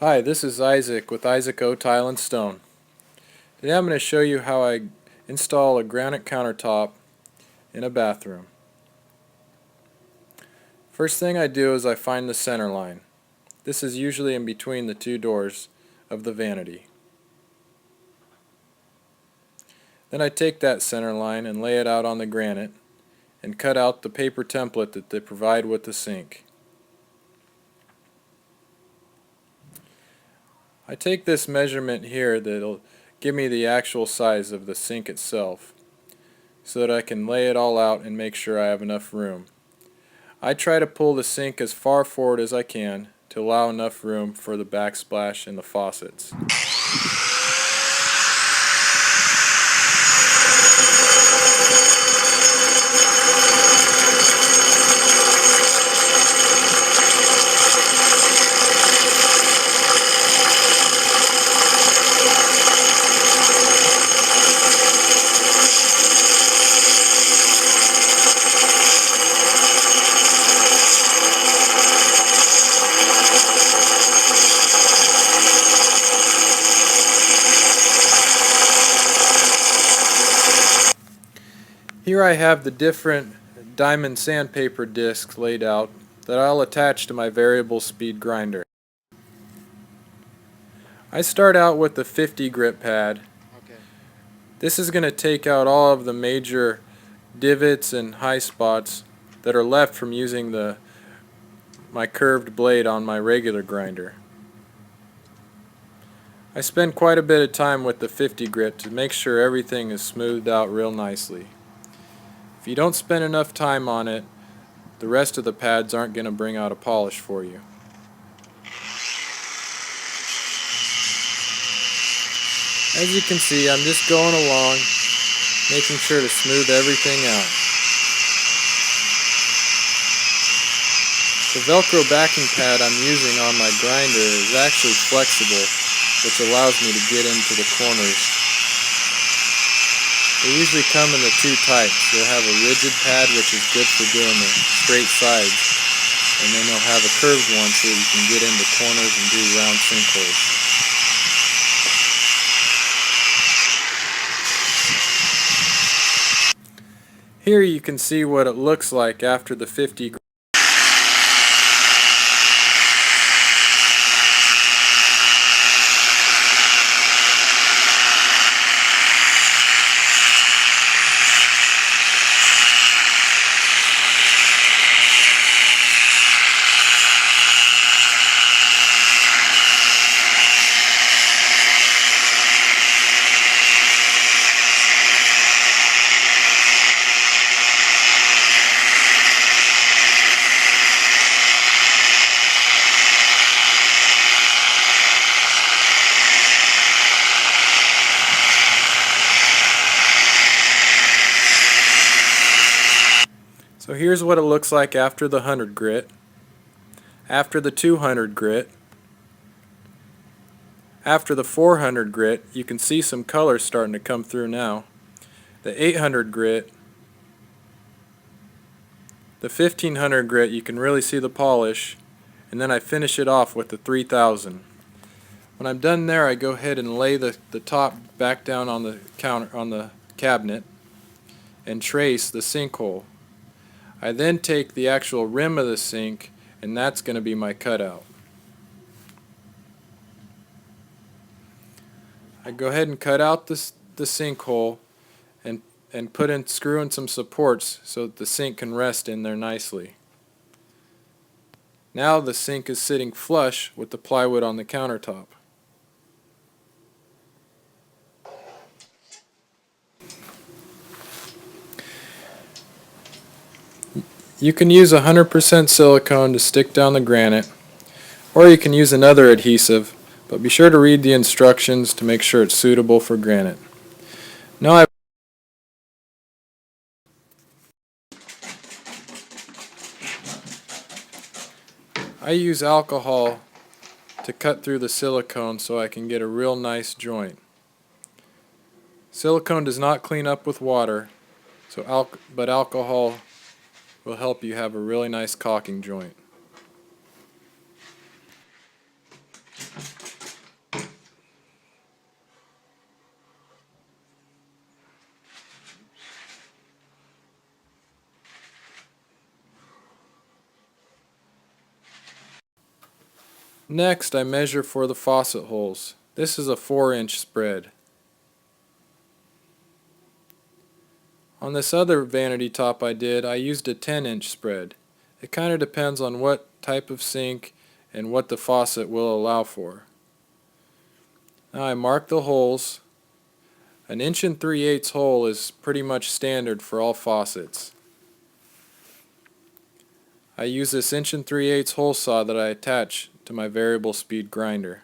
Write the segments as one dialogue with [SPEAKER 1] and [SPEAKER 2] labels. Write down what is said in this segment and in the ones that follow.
[SPEAKER 1] Hi, this is Isaac with Isaac O Tile and Stone. Today I'm going to show you how I install a granite countertop in a bathroom. First thing I do is I find the center line. This is usually in between the two doors of the vanity. Then I take that center line and lay it out on the granite and cut out the paper template that they provide with the sink. I take this measurement here that'll give me the actual size of the sink itself so that I can lay it all out and make sure I have enough room. I try to pull the sink as far forward as I can to allow enough room for the backsplash and the faucets. Here I have the different diamond sandpaper discs laid out that I'll attach to my variable speed grinder. I start out with the 50 grit pad. This is going to take out all of the major divots and high spots that are left from using my curved blade on my regular grinder. I spend quite a bit of time with the 50 grit to make sure everything is smoothed out real nicely. If you don't spend enough time on it, the rest of the pads aren't going to bring out a polish for you. As you can see, I'm just going along, making sure to smooth everything out. The Velcro backing pad I'm using on my grinder is actually flexible, which allows me to get into the corners. They usually come in the two types. They'll have a rigid pad, which is good for doing the straight sides, and then they'll have a curved one so that you can get into corners and do round sinkholes. Here you can see what it looks like after the 50 grit. So here's what it looks like after the 100 grit, after the 200 grit, after the 400 grit. You can see some color starting to come through now. The 800 grit, the 1500 grit, you can really see the polish, and then I finish it off with the 3000. When I'm done there, I go ahead and lay the top back down on the cabinet and trace the sinkhole. I then take the actual rim of the sink, and that's going to be my cutout. I go ahead and cut out the sinkhole and screw in some supports so that the sink can rest in there nicely. Now the sink is sitting flush with the plywood on the countertop. You can use 100% silicone to stick down the granite, or you can use another adhesive, but be sure to read the instructions to make sure it's suitable for granite. Now I use alcohol to cut through the silicone so I can get a real nice joint. Silicone does not clean up with water, but alcohol will help you have a really nice caulking joint. Next, I measure for the faucet holes. This is a 4-inch spread. On this other vanity top I used a 10-inch spread. It kind of depends on what type of sink and what the faucet will allow for. Now I mark the holes. An 1 3/8 hole is pretty much standard for all faucets. I use this 1 3/8 hole saw that I attach to my variable speed grinder.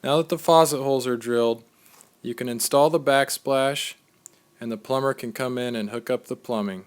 [SPEAKER 1] Now that the faucet holes are drilled, you can install the backsplash and the plumber can come in and hook up the plumbing.